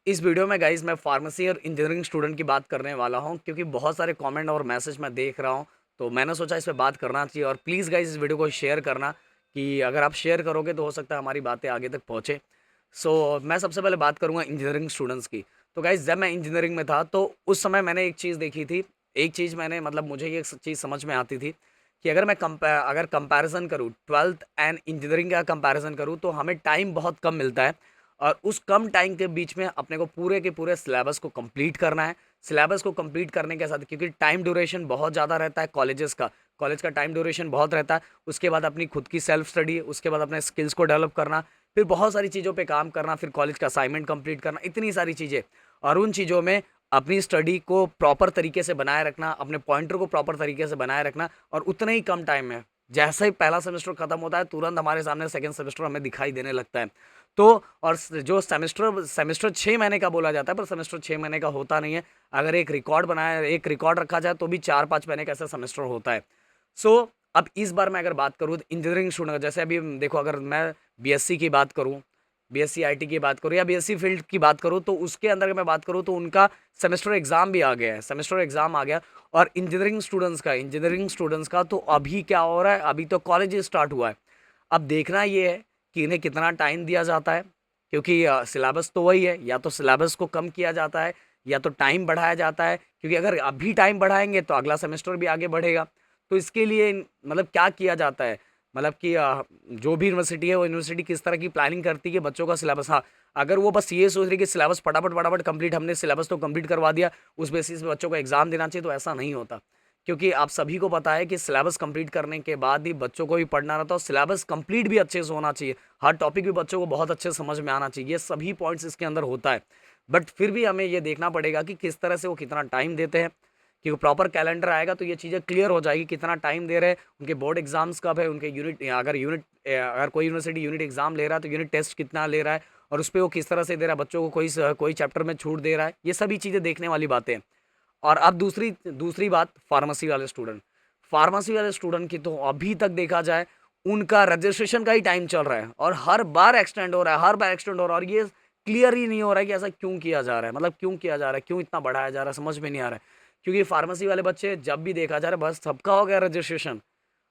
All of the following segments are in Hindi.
इस वीडियो में गाइस मैं फार्मेसी और इंजीनियरिंग स्टूडेंट की बात करने वाला हूं क्योंकि बहुत सारे कमेंट और मैसेज मैं देख रहा हूं। तो मैंने सोचा इस पे बात करना चाहिए और प्लीज़ गाइस इस वीडियो को शेयर करना कि अगर आप शेयर करोगे तो हो सकता है हमारी बातें आगे तक पहुंचे। मैं सबसे पहले बात करूंगा इंजीनियरिंग स्टूडेंट्स की। तो गाइस जब मैं इंजीनियरिंग में था तो उस समय मैंने एक चीज़ देखी थी। एक चीज़ मैंने मतलब मुझे ये चीज़ समझ में आती थी कि अगर कंपैरिजन करूँ ट्वेल्थ एंड इंजीनियरिंग का कंपैरिजन करूँ तो हमें टाइम बहुत कम मिलता है। और उस कम टाइम के बीच में अपने को पूरे के पूरे सिलेबस को कंप्लीट करना है। सिलेबस को कंप्लीट करने के साथ क्योंकि टाइम ड्यूरेशन बहुत ज़्यादा रहता है कॉलेज का टाइम ड्यूरेशन बहुत रहता है। उसके बाद अपनी खुद की सेल्फ स्टडी, उसके बाद अपने स्किल्स को डेवलप करना, फिर बहुत सारी चीज़ों पे काम करना, फिर कॉलेज का असाइनमेंट कंप्लीट करना, इतनी सारी चीज़ें। और उन चीज़ों में अपनी स्टडी को प्रॉपर तरीके से बनाए रखना, अपने पॉइंटर को प्रॉपर तरीके से बनाए रखना और उतने ही कम टाइम में जैसे ही पहला सेमेस्टर खत्म होता है तुरंत हमारे सामने सेकेंड सेमेस्टर हमें दिखाई देने लगता है। तो और जो सेमेस्टर सेमेस्टर 6 महीने का बोला जाता है पर सेमेस्टर 6 महीने का होता नहीं है। अगर एक रिकॉर्ड रखा जाए तो भी 4-5 महीने का ऐसा सेमेस्टर होता है। अब इस बार मैं अगर बात करूँ तो इंजीनियरिंग स्टूडेंट जैसे अभी देखो, अगर मैं बीएससी की बात करूँ, बीएससी आईटी की बात करूँ या बीएससी फील्ड की बात करूँ तो उसके अंदर अगर मैं बात करूँ तो उनका सेमेस्टर एग्जाम भी आ गया है, सेमेस्टर एग्जाम आ गया। और इंजीनियरिंग स्टूडेंट्स का तो अभी क्या हो रहा है, अभी तो कॉलेज स्टार्ट हुआ है। अब देखना ये है कि इन्हें कितना टाइम दिया जाता है, क्योंकि सिलेबस तो वही है, या तो सिलेबस को कम किया जाता है या तो टाइम बढ़ाया जाता है, क्योंकि अगर अभी टाइम बढ़ाएंगे तो अगला सेमेस्टर भी आगे बढ़ेगा। तो इसके लिए मतलब क्या किया जाता है, मतलब कि जो भी यूनिवर्सिटी है वो यूनिवर्सिटी किस तरह की प्लानिंग करती है कि बच्चों का सिलेबस, हाँ, अगर वो बस ये सोच रही कि सिलेबस फटाफट फटाफट कंप्लीट, हमने सिलेबस तो कंप्लीट करवा दिया, उस बेसिस पे बच्चों को एग्जाम देना चाहिए, तो ऐसा नहीं होता। क्योंकि आप सभी को पता है कि सिलेबस कंप्लीट करने के बाद ही बच्चों को भी पढ़ना रहता है और सिलेबस कंप्लीट भी अच्छे से होना चाहिए। हर टॉपिक भी बच्चों को बहुत अच्छे से समझ में आना चाहिए, ये सभी पॉइंट्स इसके अंदर होता है। बट फिर भी हमें ये देखना पड़ेगा कि किस तरह से वो कितना टाइम देते हैं, क्योंकि प्रॉपर कैलेंडर आएगा तो ये चीज़ें क्लियर हो जाएगी कितना टाइम दे रहे हैं, उनके बोर्ड एग्जाम्स कब है, उनके अगर कोई यूनिवर्सिटी यूनिट एग्जाम ले रहा है तो यूनिट टेस्ट कितना ले रहा है और उस पर वो किस तरह से दे रहा है, बच्चों को कोई चैप्टर में छूट दे रहा है, ये सभी चीज़ें देखने वाली बातें हैं। और अब दूसरी दूसरी बात, फार्मेसी वाले स्टूडेंट की तो अभी तक देखा जाए उनका रजिस्ट्रेशन का ही टाइम चल रहा है और हर बार एक्सटेंड हो रहा है, हर बार एक्सटेंड हो रहा है। और ये क्लियर ही नहीं हो रहा है कि ऐसा क्यों किया जा रहा है, मतलब क्यों किया जा रहा है, क्यों इतना बढ़ाया जा रहा है, समझ में नहीं आ रहा है। क्योंकि फार्मेसी वाले बच्चे जब भी देखा जा रहा है बस सबका हो गया रजिस्ट्रेशन।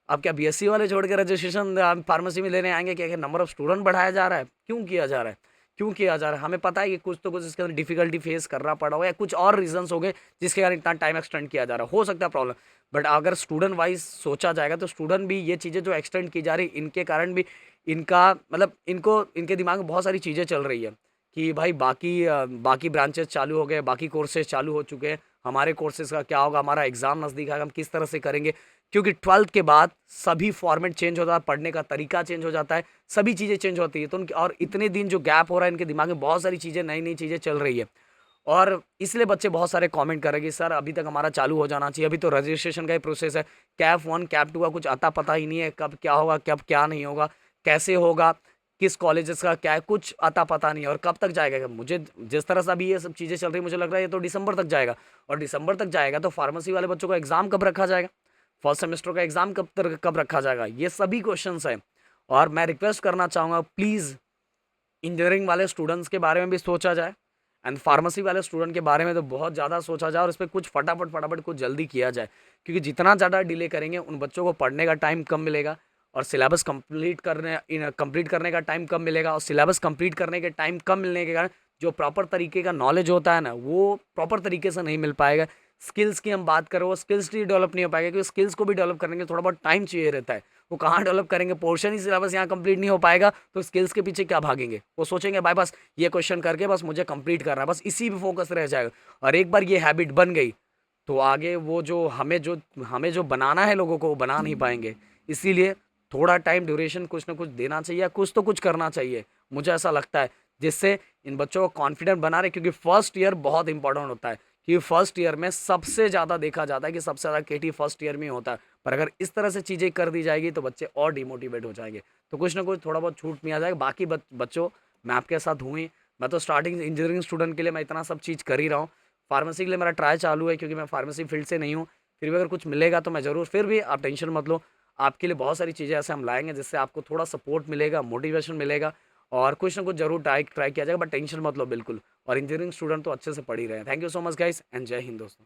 अब क्या बीएससी वाले छोड़ के रजिस्ट्रेशन फार्मेसी में लेने आएंगे, क्या नंबर ऑफ स्टूडेंट बढ़ाया जा रहा है, क्यों किया जा रहा है, क्यों किया जा रहा है। हमें पता है कि कुछ तो कुछ इसके अंदर डिफिकल्टी फेस करना पड़ा हो या कुछ और रीजंस हो गए जिसके कारण इतना टाइम एक्सटेंड किया जा रहा हो सकता है प्रॉब्लम। बट अगर स्टूडेंट वाइज सोचा जाएगा तो स्टूडेंट भी ये चीज़ें जो एक्सटेंड की जा रही इनके कारण भी इनका मतलब इनको इनके दिमाग में बहुत सारी चीज़ें चल रही है कि भाई बाकी ब्रांचेस चालू हो गए, बाकी कोर्सेज चालू हो चुके हैं, हमारे कोर्सेज का क्या होगा, हमारा एग्जाम नज़दीक आएगा, हम किस तरह से करेंगे। क्योंकि ट्वेल्थ के बाद सभी फॉर्मेट चेंज होता है, पढ़ने का तरीका चेंज हो जाता है, सभी चीज़ें चेंज होती है। तो उनके और इतने दिन जो गैप हो रहा है इनके दिमाग में बहुत सारी चीज़ें, नई नई चीज़ें चल रही है। और इसलिए बच्चे बहुत सारे कमेंट कर रहे हैं कि सर अभी तक हमारा चालू हो जाना चाहिए, अभी तो रजिस्ट्रेशन का ही प्रोसेस है, कैप 1 कैप 2 का कुछ अता पता ही नहीं है, कब क्या होगा कब क्या नहीं होगा, कैसे होगा, किस कॉलेजेस का क्या है, कुछ अता पता नहीं है और कब तक जाएगा। मुझे जिस तरह से अभी ये सब चीज़ें चल रही है मुझे लग रहा है ये तो दिसंबर तक जाएगा। और दिसंबर तक जाएगा तो फार्मेसी वाले बच्चों का एग्ज़ाम कब रखा जाएगा, फर्स्ट सेमेस्टर का एग्ज़ाम कब रखा जाएगा, ये सभी क्वेश्चंस हैं। और मैं रिक्वेस्ट करना चाहूँगा प्लीज़ इंजीनियरिंग वाले स्टूडेंट्स के बारे में भी सोचा जाए एंड फार्मेसी वाले स्टूडेंट के बारे में तो बहुत ज़्यादा सोचा जाए और इस पर कुछ फटाफट फटाफट कुछ जल्दी किया जाए। क्योंकि जितना ज़्यादा डिले करेंगे उन बच्चों को पढ़ने का टाइम कम मिलेगा और सिलेबस कंप्लीट करने का टाइम कम मिलेगा, और सिलेबस कंप्लीट करने के टाइम कम मिलने के कारण जो प्रॉपर तरीके का नॉलेज होता है ना वो प्रॉपर तरीके से नहीं मिल पाएगा। स्किल्स की हम बात करें वो स्किल्स भी डेवलप नहीं हो पाएगा, क्योंकि स्किल्स को भी डेवलप करने के थोड़ा बहुत टाइम चाहिए रहता है। वो कहाँ डेवलप करेंगे, पोर्शन ही सिलेबस यहाँ कंप्लीट नहीं हो पाएगा तो स्किल्स के पीछे क्या भागेंगे, वो सोचेंगे भाई बस ये क्वेश्चन करके बस मुझे कंप्लीट करना है, बस इसी पे फोकस रह जाएगा। और एक बार ये हैबिट बन गई तो आगे वो जो बनाना है लोगों को वो बना नहीं पाएंगे। इसीलिए थोड़ा टाइम ड्यूरेशन कुछ ना कुछ देना चाहिए, कुछ तो कुछ करना चाहिए, मुझे ऐसा लगता है, जिससे इन बच्चों को कॉन्फिडेंट बना रहे। क्योंकि फर्स्ट ईयर बहुत इंपॉर्टेंट होता है, कि फर्स्ट ईयर में सबसे ज़्यादा देखा जाता है कि सबसे ज़्यादा केटी फर्स्ट ईयर में ही होता है। पर अगर इस तरह से चीज़ें कर दी जाएगी तो बच्चे और डिमोटिवेट हो जाएंगे। तो कुछ ना कुछ थोड़ा बहुत छूट मिल जाएगा। बाकी बच्चों, मैं आपके साथ हूँ ही। मैं तो स्टार्टिंग इंजीनियरिंग स्टूडेंट के लिए मैं इतना सब चीज़ कर ही रहा हूँ। फार्मेसी के लिए मेरा ट्राई चालू है क्योंकि मैं फार्मेसी फील्ड से नहीं हूँ। फिर भी अगर कुछ मिलेगा तो मैं ज़रूर, फिर भी आप टेंशन मत लो, आपके लिए बहुत सारी चीज़ें ऐसे हम लाएंगे जिससे आपको थोड़ा सपोर्ट मिलेगा, मोटिवेशन मिलेगा और कुछ ना कुछ ज़रूर ट्राई ट्राई किया जाएगा। बट टेंशन मत लो बिल्कुल। और इंजीनियरिंग स्टूडेंट तो अच्छे से पढ़ ही रहे हैं। Thank you so much guys and जय हिंद दोस्तों।